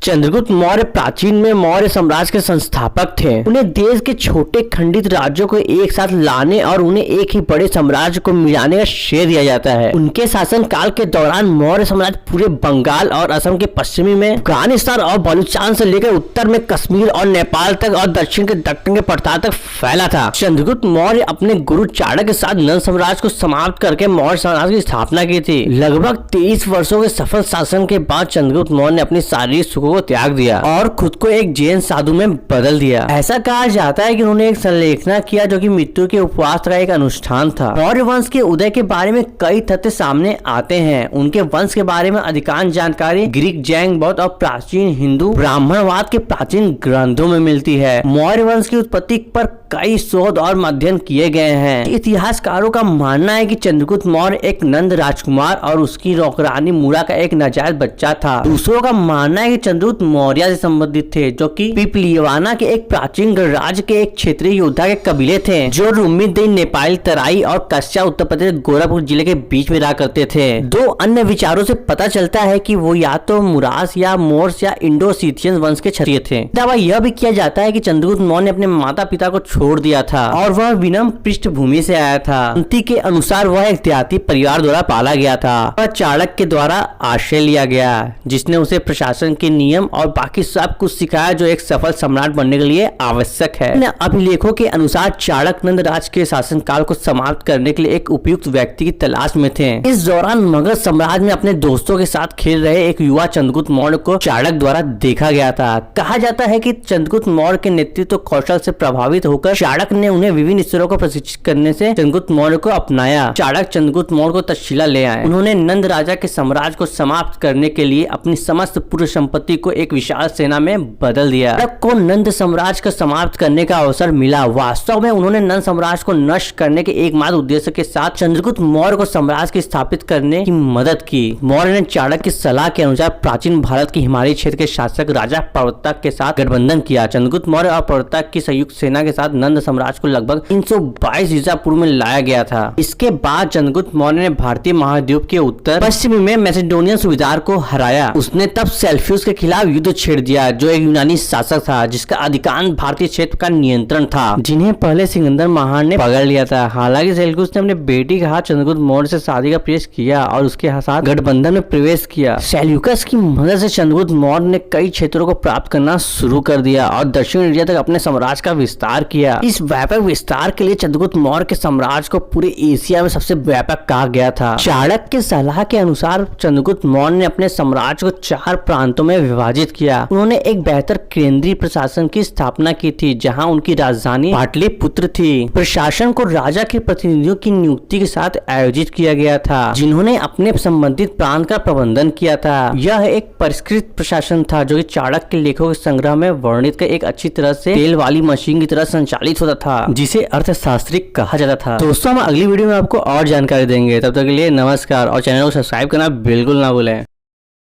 चंद्रगुप्त मौर्य प्राचीन में मौर्य साम्राज्य के संस्थापक थे। उन्हें देश के छोटे खंडित राज्यों को एक साथ लाने और उन्हें एक ही बड़े साम्राज्य को मिलाने का श्रेय दिया जाता है। उनके शासन काल के दौरान मौर्य साम्राज्य पूरे बंगाल और असम के पश्चिमी में, अफगानिस्तान और बलूचिस्तान से लेकर उत्तर में कश्मीर और नेपाल तक और दक्षिण के दक्षिण के पठार तक फैला था। चंद्रगुप्त मौर्य अपने गुरु चाणक्य के साथ नंद साम्राज्य को समाप्त करके मौर्य साम्राज्य की स्थापना की थी। लगभग 23 वर्षों के सफल शासन के बाद चंद्रगुप्त मौर्य ने अपनी शारीरिक सुखों को त्याग दिया और खुद को एक जैन साधु में बदल दिया। ऐसा कहा जाता है कि उन्होंने एक संलेखना किया जो कि मृत्यु के उपवास का एक अनुष्ठान था। मौर्य वंश के उदय के बारे में कई तथ्य सामने आते हैं। उनके वंश के बारे में अधिकांश जानकारी ग्रीक, जैन, बौद्ध और प्राचीन हिंदू ब्राह्मणवाद के प्राचीन ग्रंथों में मिलती है। मौर्य वंश की उत्पत्ति पर कई शोध और अध्ययन किए गए हैं। इतिहासकारों का मानना है कि चंद्रगुप्त मौर्य एक नंद राजकुमार और उसकी नौकरानी मूड़ा का एक नाजायज बच्चा था। दूसरों का मानना है कि चंद्रगुप्त मौर्य से संबंधित थे, जो कि पिपलियाना के एक प्राचीन गणराज्य के एक क्षेत्रीय योद्धा के कबीले थे, जो रुम्मीदीन नेपाली तराई और कस्या उत्तर प्रदेश गोरखपुर जिले के बीच में रहा करते थे। दो अन्य विचारों से पता चलता है कि वो या तो मुरास या मोर्स या इंडो-सीथियन वंश के क्षत्रिय थे। दावा यह भी किया जाता है कि चंद्रगुप्त मौर्य ने अपने माता पिता को छोड़ दिया था और वह विनम्र पृष्ठभूमि से आया था। पंथी के अनुसार वह एक देहाती परिवार द्वारा पाला गया था। वह चाणक्य के द्वारा आश्रय लिया गया, जिसने उसे प्रशासन के नियम और बाकी सब कुछ सिखाया जो एक सफल सम्राट बनने के लिए आवश्यक है। अभिलेखों के अनुसार चाणक्य नंद राज के शासन काल को समाप्त करने के लिए एक उपयुक्त व्यक्ति की तलाश में थे। इस दौरान मगध साम्राज्य में अपने दोस्तों के साथ खेल रहे एक युवा चंद्रगुप्त मौर्य को चाणक्य द्वारा देखा गया था। कहा जाता है कि चंद्रगुप्त मौर्य के नेतृत्व कौशल से प्रभावित होकर चाणक्य ने उन्हें विभिन्न स्तरों को प्रशिक्षित करने से चंद्रगुप्त मौर्य को अपनाया। चाणक्य चंद्रगुप्त मौर्य को तक्षशिला ले आए। उन्होंने नंद राजा के साम्राज्य को समाप्त करने के लिए अपनी समस्त पूर्व संपत्ति को एक विशाल सेना में बदल दिया। चाणक्य को नंद साम्राज्य को समाप्त करने का अवसर मिला। वास्तव में उन्होंने नंद साम्राज्य को नष्ट करने के एकमात्र उद्देश्य के साथ चंद्रगुप्त मौर्य को साम्राज्य की स्थापित करने की मदद की। मौर्य ने चाणक्य की सलाह के अनुसार प्राचीन भारत के हिमालयी क्षेत्र के शासक राजा प्रवर्तक के साथ गठबंधन किया। चंद्रगुप्त मौर्य और प्रवर्तक की संयुक्त सेना के साथ नंद साम्राज्य को लगभग 322 ईसा पूर्व में लाया गया था। इसके बाद चंद्रगुप्त मौर्य ने भारतीय महाद्वीप के उत्तर पश्चिम में मैसेडोनियन सुबेदार को हराया। उसने तब सेल्फ्यूस के खिलाफ युद्ध छेड़ दिया, जो एक यूनानी शासक था जिसका अधिकांश भारतीय क्षेत्र का नियंत्रण था, जिन्हें पहले सिकंदर महान ने पकड़ लिया था। हालांकि सेल्फ्यूस ने अपने बेटी का हाथ चंद्रगुप्त मौर्य से शादी का प्रयास किया और उसके साथ गठबंधन में प्रवेश किया। सेल्यूकस की मदद से चंद्रगुप्त मौर्य ने कई क्षेत्रों को प्राप्त करना शुरू कर दिया और दक्षिण एशिया तक अपने साम्राज्य का विस्तार किया। इस व्यापक विस्तार के लिए चंद्रगुप्त मौर्य के साम्राज्य को पूरे एशिया में सबसे व्यापक कहा गया था। चाणक्य के सलाह के अनुसार चंद्रगुप्त मौर्य ने अपने साम्राज्य को 4 प्रांतों में विभाजित किया। उन्होंने एक बेहतर केंद्रीय प्रशासन की स्थापना की थी, जहां उनकी राजधानी पाटलिपुत्र थी। प्रशासन को राजा के प्रतिनिधियों की नियुक्ति के साथ आयोजित किया गया था, जिन्होंने अपने संबंधित प्रांत का प्रबंधन किया था। यह एक परिष्कृत प्रशासन था जो कि चाणक्य के लेखों के संग्रह में वर्णित कर एक अच्छी तरह से तेल वाली मशीन की तरह संचालित होता था, जिसे अर्थशास्त्रिक कहा जाता था। दोस्तों, हम अगली वीडियो में आपको और जानकारी देंगे। तब तक के लिए नमस्कार और चैनल को सब्सक्राइब करना बिल्कुल ना भूलें।